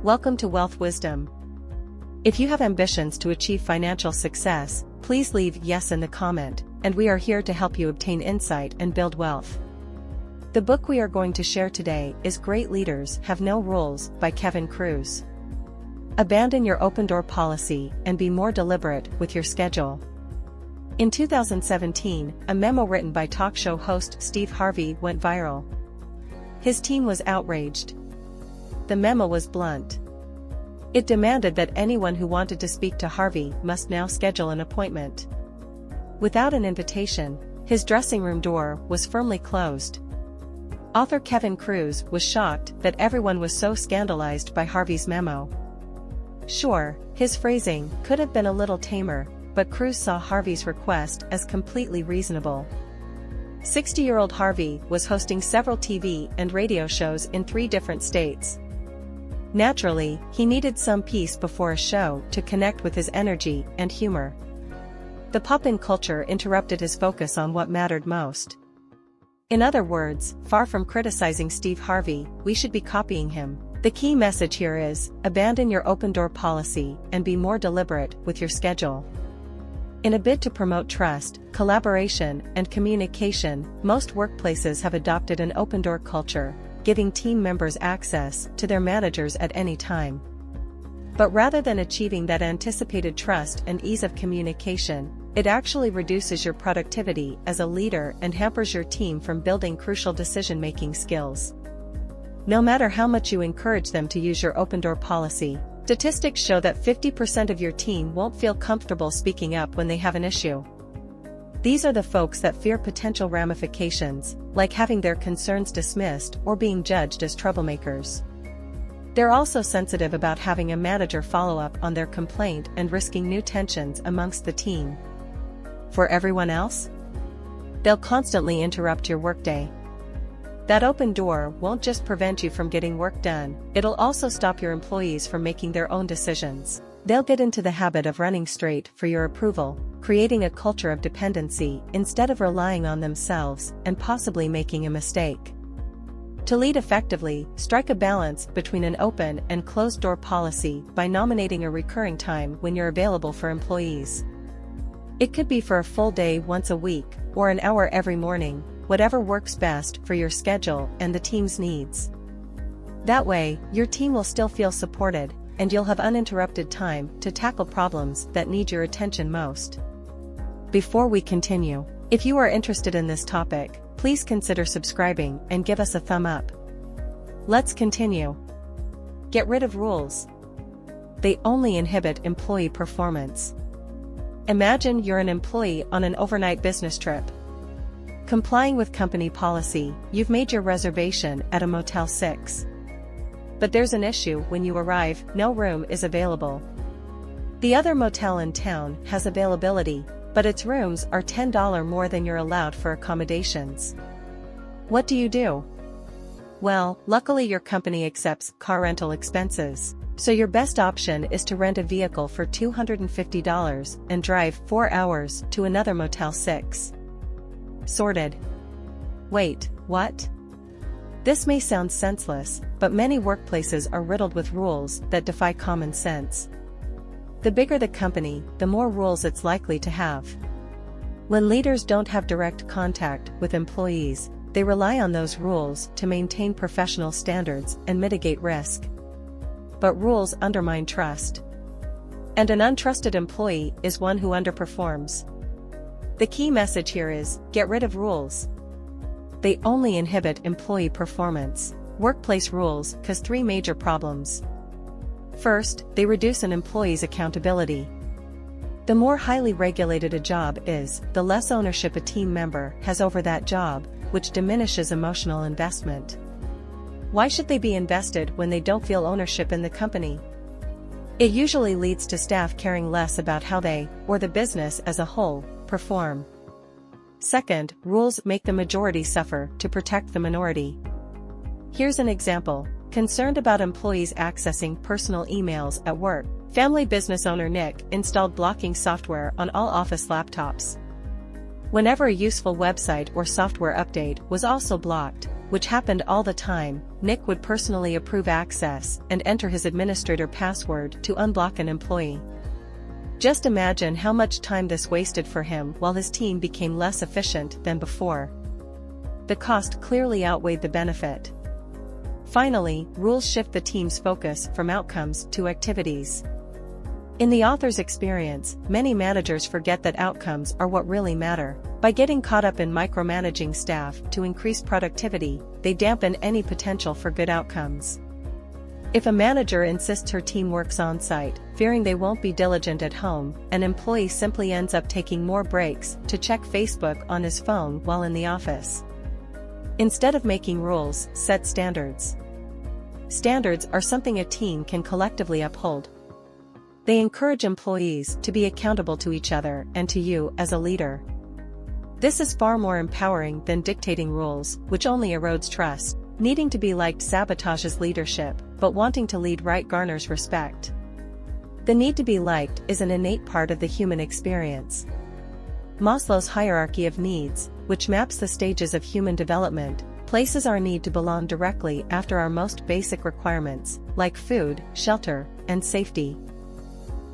Welcome to Wealth Wisdom. If you have ambitions to achieve financial success, please leave yes in the comment, and we are here to help you obtain insight and build wealth. The book we are going to share today is Great Leaders Have No Rules by Kevin Kruse. Abandon your open-door policy and be more deliberate with your schedule. In 2017, a memo written by talk show host Steve Harvey went viral. His team was outraged. The memo was blunt. It demanded that anyone who wanted to speak to Harvey must now schedule an appointment. Without an invitation, his dressing room door was firmly closed. Author Kevin Kruse was shocked that everyone was so scandalized by Harvey's memo. Sure, his phrasing could have been a little tamer, but Kruse saw Harvey's request as completely reasonable. 60-year-old Harvey was hosting several TV and radio shows in 3 different states. Naturally, he needed some peace before a show to connect with his energy and humor. The pop-in culture interrupted his focus on what mattered most. In other words, far from criticizing Steve Harvey, we should be copying him. The key message here is, abandon your open-door policy and be more deliberate with your schedule. In a bid to promote trust, collaboration, and communication, most workplaces have adopted an open-door culture, giving team members access to their managers at any time. But rather than achieving that anticipated trust and ease of communication, it actually reduces your productivity as a leader and hampers your team from building crucial decision-making skills. No matter how much you encourage them to use your open-door policy, statistics show that 50% of your team won't feel comfortable speaking up when they have an issue. These are the folks that fear potential ramifications, like having their concerns dismissed or being judged as troublemakers. They're also sensitive about having a manager follow up on their complaint and risking new tensions amongst the team. For everyone else? They'll constantly interrupt your workday. That open door won't just prevent you from getting work done, it'll also stop your employees from making their own decisions. They'll get into the habit of running straight for your approval, creating a culture of dependency instead of relying on themselves and possibly making a mistake. To lead effectively, strike a balance between an open and closed-door policy by nominating a recurring time when you're available for employees. It could be for a full day once a week, or an hour every morning, whatever works best for your schedule and the team's needs. That way, your team will still feel supported, and you'll have uninterrupted time to tackle problems that need your attention most. Before we continue, if you are interested in this topic, please consider subscribing and give us a thumb up. Let's continue. Get rid of rules. They only inhibit employee performance. Imagine you're an employee on an overnight business trip. Complying with company policy, you've made your reservation at a Motel 6. But there's an issue when you arrive, no room is available. The other motel in town has availability, but its rooms are $10 more than you're allowed for accommodations. What do? Well, luckily your company accepts car rental expenses, so your best option is to rent a vehicle for $250 and drive 4 hours to another Motel 6. Sorted. Wait, what? This may sound senseless, but many workplaces are riddled with rules that defy common sense. The bigger the company, the more rules it's likely to have. When leaders don't have direct contact with employees, they rely on those rules to maintain professional standards and mitigate risk. But rules undermine trust. And an untrusted employee is one who underperforms. The key message here is, get rid of rules. They only inhibit employee performance. Workplace rules cause 3 major problems. First, they reduce an employee's accountability. The more highly regulated a job is, the less ownership a team member has over that job, which diminishes emotional investment. Why should they be invested when they don't feel ownership in the company? It usually leads to staff caring less about how they, or the business as a whole, perform. Second, rules make the majority suffer to protect the minority. Here's an example. Concerned about employees accessing personal emails at work, family business owner Nick installed blocking software on all office laptops. Whenever a useful website or software update was also blocked, which happened all the time, Nick would personally approve access and enter his administrator password to unblock an employee. Just imagine how much time this wasted for him while his team became less efficient than before. The cost clearly outweighed the benefit. Finally, rules shift the team's focus from outcomes to activities. In the author's experience, many managers forget that outcomes are what really matter. By getting caught up in micromanaging staff to increase productivity, they dampen any potential for good outcomes. If a manager insists her team works on-site, fearing they won't be diligent at home, an employee simply ends up taking more breaks to check Facebook on his phone while in the office. Instead of making rules, set standards. Standards are something a team can collectively uphold. They encourage employees to be accountable to each other and to you as a leader. This is far more empowering than dictating rules, which only erodes trust. Needing to be liked sabotages leadership, but wanting to lead right garners respect. The need to be liked is an innate part of the human experience. Maslow's hierarchy of needs, which maps the stages of human development, places our need to belong directly after our most basic requirements, like food, shelter, and safety.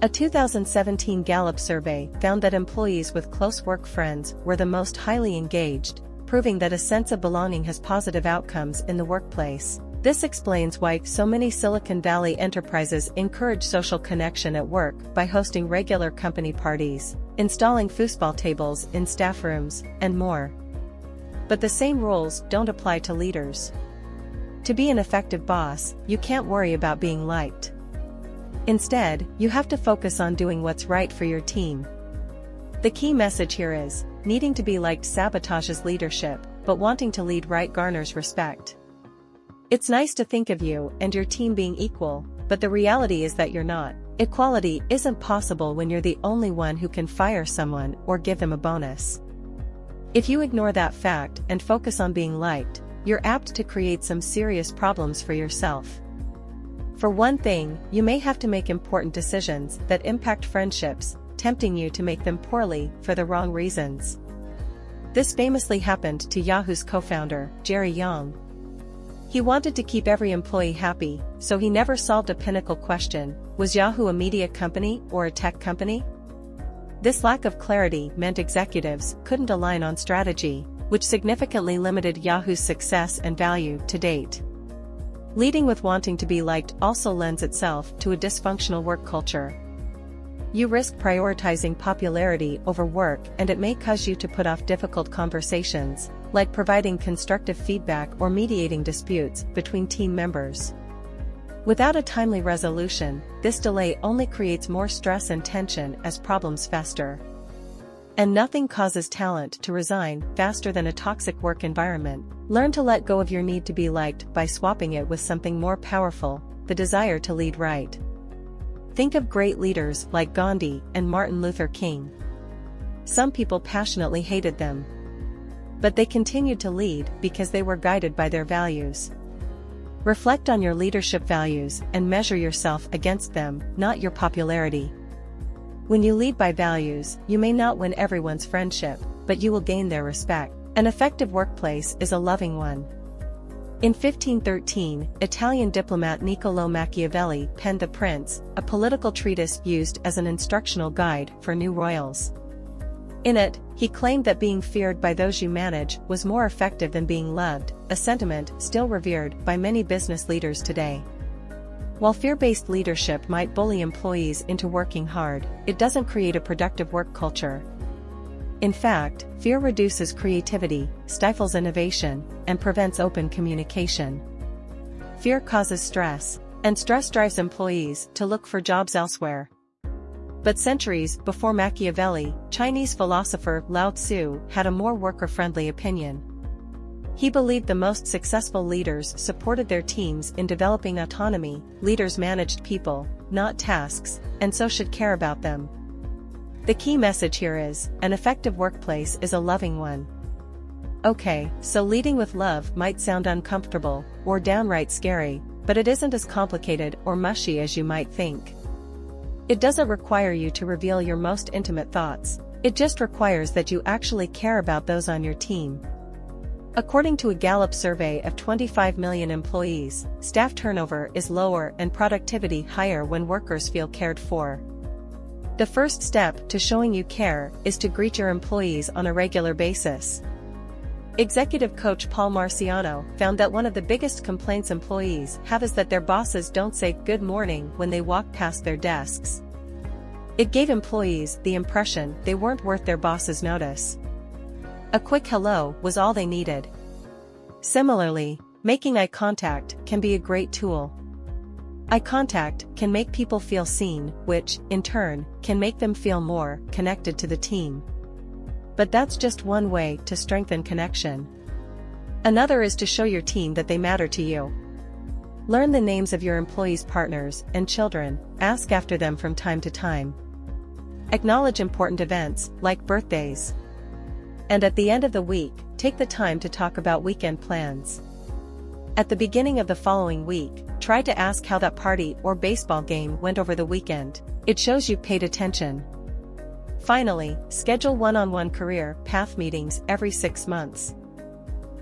A 2017 Gallup survey found that employees with close work friends were the most highly engaged, proving that a sense of belonging has positive outcomes in the workplace. This explains why so many Silicon Valley enterprises encourage social connection at work by hosting regular company parties, installing foosball tables in staff rooms, and more. But the same rules don't apply to leaders. To be an effective boss, you can't worry about being liked. Instead, you have to focus on doing what's right for your team. The key message here is, needing to be liked sabotages leadership, but wanting to lead right garners respect. It's nice to think of you and your team being equal, but the reality is that you're not. Equality isn't possible when you're the only one who can fire someone or give them a bonus. If you ignore that fact and focus on being liked, you're apt to create some serious problems for yourself. For one thing, you may have to make important decisions that impact friendships, tempting you to make them poorly for the wrong reasons. This famously happened to Yahoo's co-founder, Jerry Yang. He wanted to keep every employee happy, so he never solved a pinnacle question: was Yahoo a media company or a tech company? This lack of clarity meant executives couldn't align on strategy, which significantly limited Yahoo's success and value to date. Leading with wanting to be liked also lends itself to a dysfunctional work culture. You risk prioritizing popularity over work, and it may cause you to put off difficult conversations, like providing constructive feedback or mediating disputes between team members. Without a timely resolution, this delay only creates more stress and tension as problems fester. And nothing causes talent to resign faster than a toxic work environment. Learn to let go of your need to be liked by swapping it with something more powerful, the desire to lead right. Think of great leaders like Gandhi and Martin Luther King. Some people passionately hated them. But they continued to lead because they were guided by their values. Reflect on your leadership values and measure yourself against them, not your popularity. When you lead by values, you may not win everyone's friendship, but you will gain their respect. An effective workplace is a loving one. In 1513, Italian diplomat Niccolò Machiavelli penned The Prince, a political treatise used as an instructional guide for new royals. In it, he claimed that being feared by those you manage was more effective than being loved, a sentiment still revered by many business leaders today. While fear-based leadership might bully employees into working hard, it doesn't create a productive work culture. In fact, fear reduces creativity, stifles innovation, and prevents open communication. Fear causes stress, and stress drives employees to look for jobs elsewhere. But centuries before Machiavelli, Chinese philosopher Lao Tzu had a more worker-friendly opinion. He believed the most successful leaders supported their teams in developing autonomy. Leaders managed people, not tasks, and so should care about them. The key message here is, an effective workplace is a loving one. Okay, so leading with love might sound uncomfortable, or downright scary, but it isn't as complicated or mushy as you might think. It doesn't require you to reveal your most intimate thoughts. It just requires that you actually care about those on your team. According to a Gallup survey of 25 million employees, staff turnover is lower and productivity higher when workers feel cared for. The first step to showing you care is to greet your employees on a regular basis. Executive coach Paul Marciano found that one of the biggest complaints employees have is that their bosses don't say good morning when they walk past their desks. It gave employees the impression they weren't worth their boss's notice. A quick hello was all they needed. Similarly, making eye contact can be a great tool. Eye contact can make people feel seen, which, in turn, can make them feel more connected to the team. But that's just one way to strengthen connection. Another is to show your team that they matter to you. Learn the names of your employees' partners and children, ask after them from time to time. Acknowledge important events, like birthdays. And at the end of the week, take the time to talk about weekend plans. At the beginning of the following week, try to ask how that party or baseball game went over the weekend. It shows you paid attention. Finally, schedule one-on-one career path meetings every 6 months.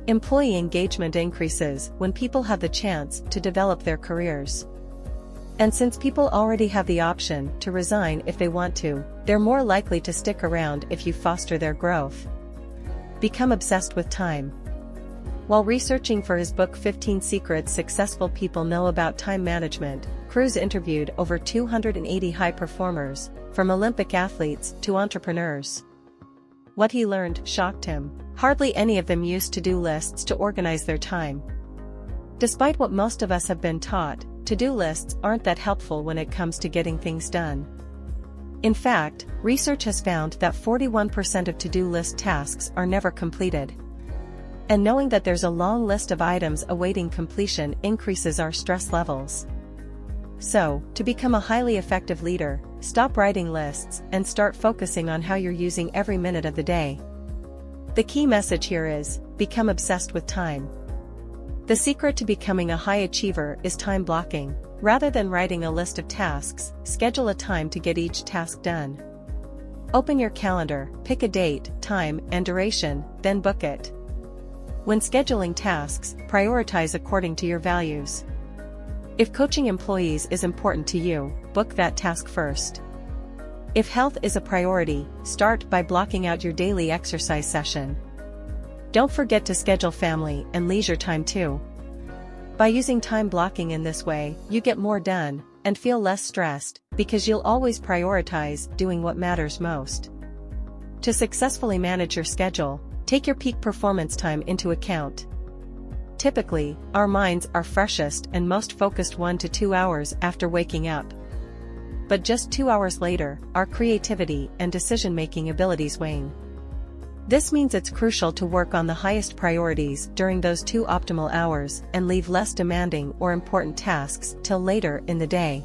Employee engagement increases when people have the chance to develop their careers. And since people already have the option to resign if they want to, they're more likely to stick around if you foster their growth. Become obsessed with time. While researching for his book 15 Secrets Successful People Know About Time Management, Kruse interviewed over 280 high performers, from Olympic athletes to entrepreneurs. What he learned shocked him. Hardly any of them used to-do lists to organize their time. Despite what most of us have been taught, to-do lists aren't that helpful when it comes to getting things done. In fact, research has found that 41% of to-do list tasks are never completed. And knowing that there's a long list of items awaiting completion increases our stress levels. So, to become a highly effective leader, stop writing lists and start focusing on how you're using every minute of the day. The key message here is, become obsessed with time. The secret to becoming a high achiever is time blocking. Rather than writing a list of tasks, schedule a time to get each task done. Open your calendar, pick a date, time, and duration, then book it. When scheduling tasks, prioritize according to your values. If coaching employees is important to you, book that task first. If health is a priority, start by blocking out your daily exercise session. Don't forget to schedule family and leisure time too. By using time blocking in this way, you get more done, and feel less stressed, because you'll always prioritize doing what matters most. To successfully manage your schedule, take your peak performance time into account. Typically, our minds are freshest and most focused 1 to 2 hours after waking up. But just 2 hours later, our creativity and decision-making abilities wane. This means it's crucial to work on the highest priorities during those 2 optimal hours and leave less demanding or important tasks till later in the day.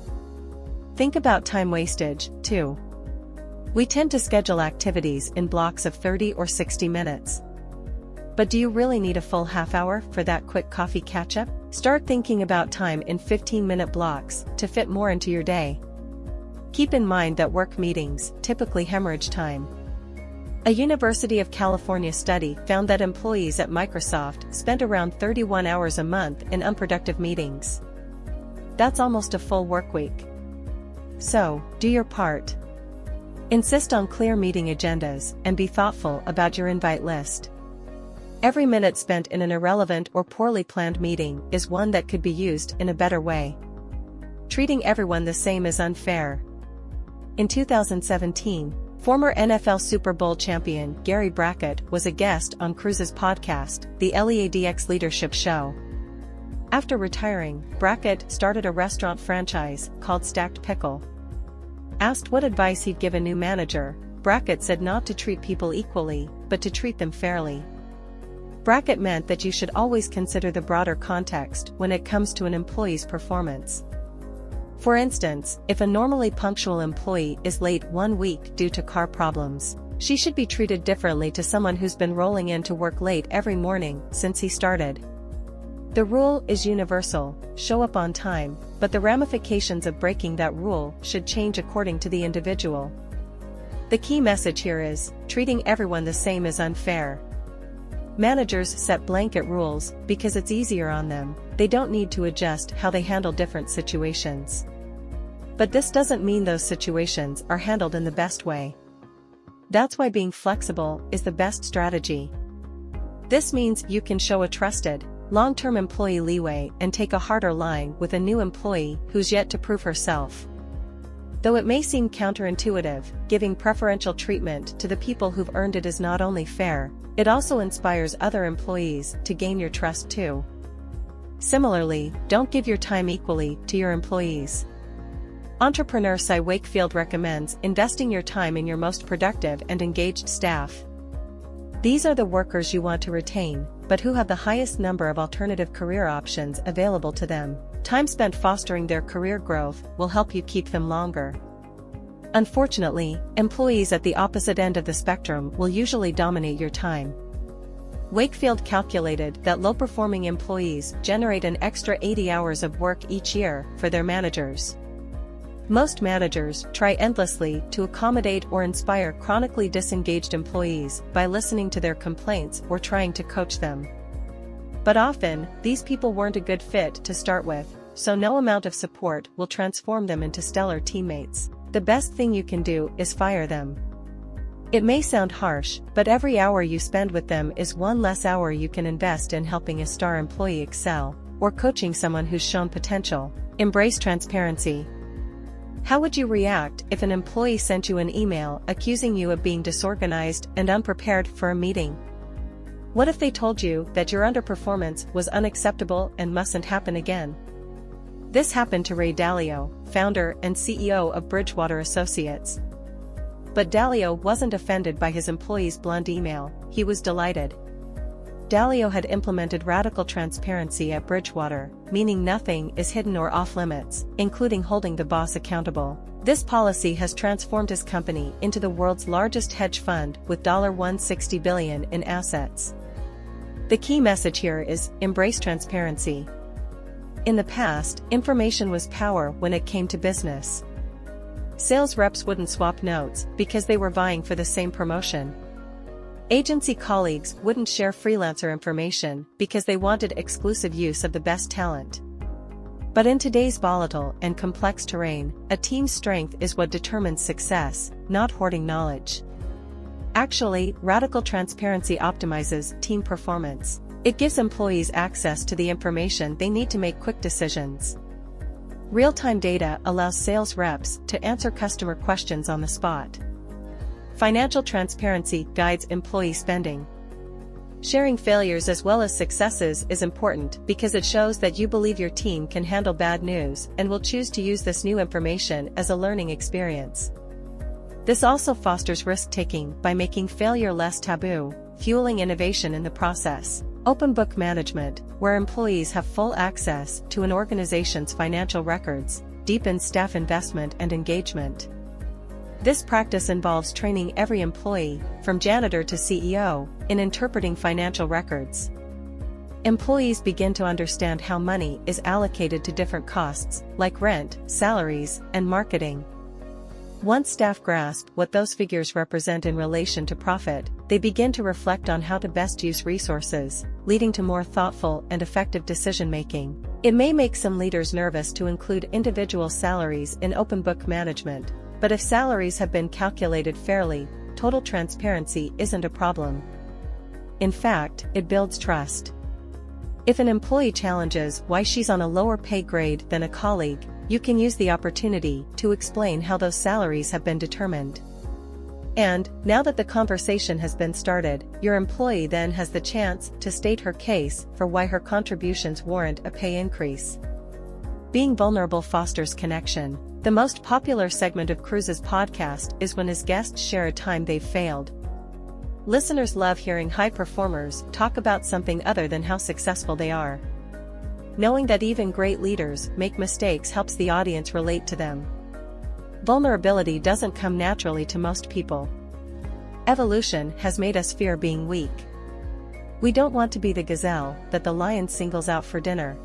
Think about time wastage, too. We tend to schedule activities in blocks of 30 or 60 minutes. But do you really need a full half hour for that quick coffee catch-up? Start thinking about time in 15-minute blocks to fit more into your day. Keep in mind that work meetings typically hemorrhage time. A University of California study found that employees at Microsoft spent around 31 hours a month in unproductive meetings. That's almost a full work week. So, do your part. Insist on clear meeting agendas and be thoughtful about your invite list. Every minute spent in an irrelevant or poorly planned meeting is one that could be used in a better way. Treating everyone the same is unfair. In 2017, former NFL Super Bowl champion Gary Brackett was a guest on Kruse's podcast, the LEADX Leadership Show. After retiring, Brackett started a restaurant franchise called Stacked Pickle. Asked what advice he'd give a new manager, Brackett said not to treat people equally, but to treat them fairly. Brackett meant that you should always consider the broader context when it comes to an employee's performance. For instance, if a normally punctual employee is late 1 week due to car problems, she should be treated differently to someone who's been rolling in to work late every morning since he started. The rule is universal: show up on time, but the ramifications of breaking that rule should change according to the individual. The key message here is, treating everyone the same is unfair. Managers set blanket rules because it's easier on them. They don't need to adjust how they handle different situations. But this doesn't mean those situations are handled in the best way. That's why being flexible is the best strategy. This means you can show a trusted, long-term employee leeway and take a harder line with a new employee who's yet to prove herself. Though it may seem counterintuitive, giving preferential treatment to the people who've earned it is not only fair, it also inspires other employees to gain your trust too. Similarly, don't give your time equally to your employees. Entrepreneur Cy Wakefield recommends investing your time in your most productive and engaged staff. These are the workers you want to retain, but who have the highest number of alternative career options available to them. Time spent fostering their career growth will help you keep them longer. Unfortunately, employees at the opposite end of the spectrum will usually dominate your time. Wakefield calculated that low-performing employees generate an extra 80 hours of work each year for their managers. Most managers try endlessly to accommodate or inspire chronically disengaged employees by listening to their complaints or trying to coach them. But often, these people weren't a good fit to start with, so no amount of support will transform them into stellar teammates. The best thing you can do is fire them. It may sound harsh, but every hour you spend with them is one less hour you can invest in helping a star employee excel, or coaching someone who's shown potential. Embrace transparency. How would you react if an employee sent you an email accusing you of being disorganized and unprepared for a meeting? What if they told you that your underperformance was unacceptable and mustn't happen again? This happened to Ray Dalio, founder and CEO of Bridgewater Associates. But Dalio wasn't offended by his employee's blunt email, he was delighted. Dalio had implemented radical transparency at Bridgewater, meaning nothing is hidden or off-limits, including holding the boss accountable. This policy has transformed his company into the world's largest hedge fund with $160 billion in assets. The key message here is, embrace transparency. In the past, information was power when it came to business. Sales reps wouldn't swap notes because they were vying for the same promotion. Agency colleagues wouldn't share freelancer information because they wanted exclusive use of the best talent. But in today's volatile and complex terrain, a team's strength is what determines success, not hoarding knowledge. Actually, radical transparency optimizes team performance. It gives employees access to the information they need to make quick decisions. Real-time data allows sales reps to answer customer questions on the spot. Financial transparency guides employee spending. Sharing failures as well as successes is important because it shows that you believe your team can handle bad news and will choose to use this new information as a learning experience. This also fosters risk-taking by making failure less taboo, fueling innovation in the process. Open book management, where employees have full access to an organization's financial records, deepens staff investment and engagement. This practice involves training every employee, from janitor to CEO, in interpreting financial records. Employees begin to understand how money is allocated to different costs, like rent, salaries, and marketing. Once staff grasp what those figures represent in relation to profit, they begin to reflect on how to best use resources, leading to more thoughtful and effective decision-making. It may make some leaders nervous to include individual salaries in open book management, but if salaries have been calculated fairly, total transparency isn't a problem. In fact, it builds trust. If an employee challenges why she's on a lower pay grade than a colleague, you can use the opportunity to explain how those salaries have been determined. And, now that the conversation has been started, your employee then has the chance to state her case for why her contributions warrant a pay increase. Being vulnerable fosters connection. The most popular segment of Kruse's podcast is when his guests share a time they've failed. Listeners love hearing high performers talk about something other than how successful they are. Knowing that even great leaders make mistakes helps the audience relate to them. Vulnerability doesn't come naturally to most people. Evolution has made us fear being weak. We don't want to be the gazelle that the lion singles out for dinner.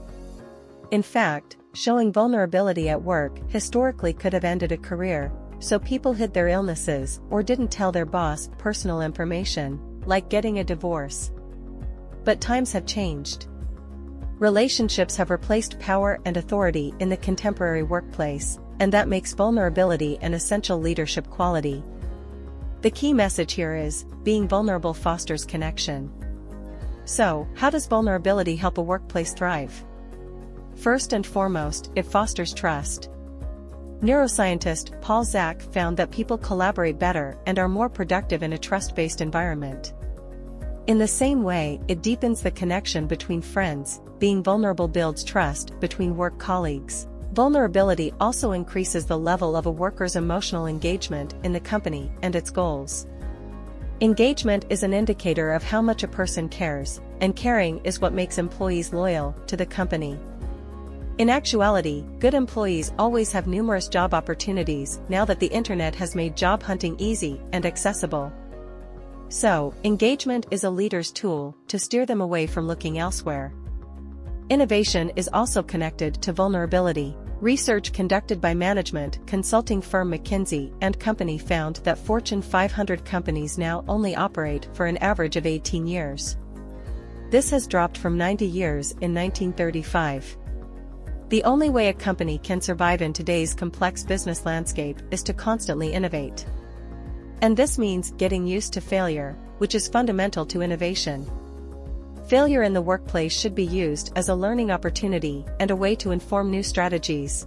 In fact, showing vulnerability at work historically could have ended a career, so people hid their illnesses or didn't tell their boss personal information, like getting a divorce. But times have changed. Relationships have replaced power and authority in the contemporary workplace, and that makes vulnerability an essential leadership quality. The key message here is, being vulnerable fosters connection. So, how does vulnerability help a workplace thrive? First and foremost, it fosters trust. Neuroscientist Paul Zak found that people collaborate better and are more productive in a trust-based environment. In the same way, it deepens the connection between friends. Being vulnerable builds trust between work colleagues. Vulnerability also increases the level of a worker's emotional engagement in the company and its goals. Engagement is an indicator of how much a person cares, and caring is what makes employees loyal to the company. In actuality, good employees always have numerous job opportunities now that the internet has made job hunting easy and accessible. So, engagement is a leader's tool to steer them away from looking elsewhere. Innovation is also connected to vulnerability. Research conducted by management consulting firm McKinsey & Company found that Fortune 500 companies now only operate for an average of 18 years. This has dropped from 90 years in 1935. The only way a company can survive in today's complex business landscape is to constantly innovate. And this means getting used to failure, which is fundamental to innovation. Failure in the workplace should be used as a learning opportunity and a way to inform new strategies.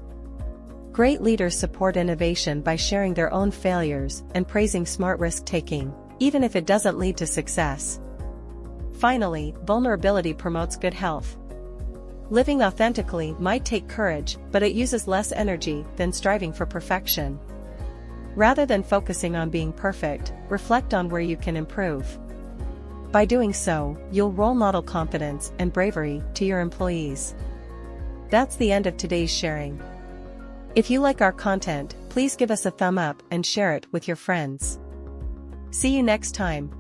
Great leaders support innovation by sharing their own failures and praising smart risk-taking, even if it doesn't lead to success. Finally, vulnerability promotes good health. Living authentically might take courage, but it uses less energy than striving for perfection. Rather than focusing on being perfect, reflect on where you can improve. By doing so, you'll role model confidence and bravery to your employees. That's the end of today's sharing. If you like our content, please give us a thumb up and share it with your friends. See you next time.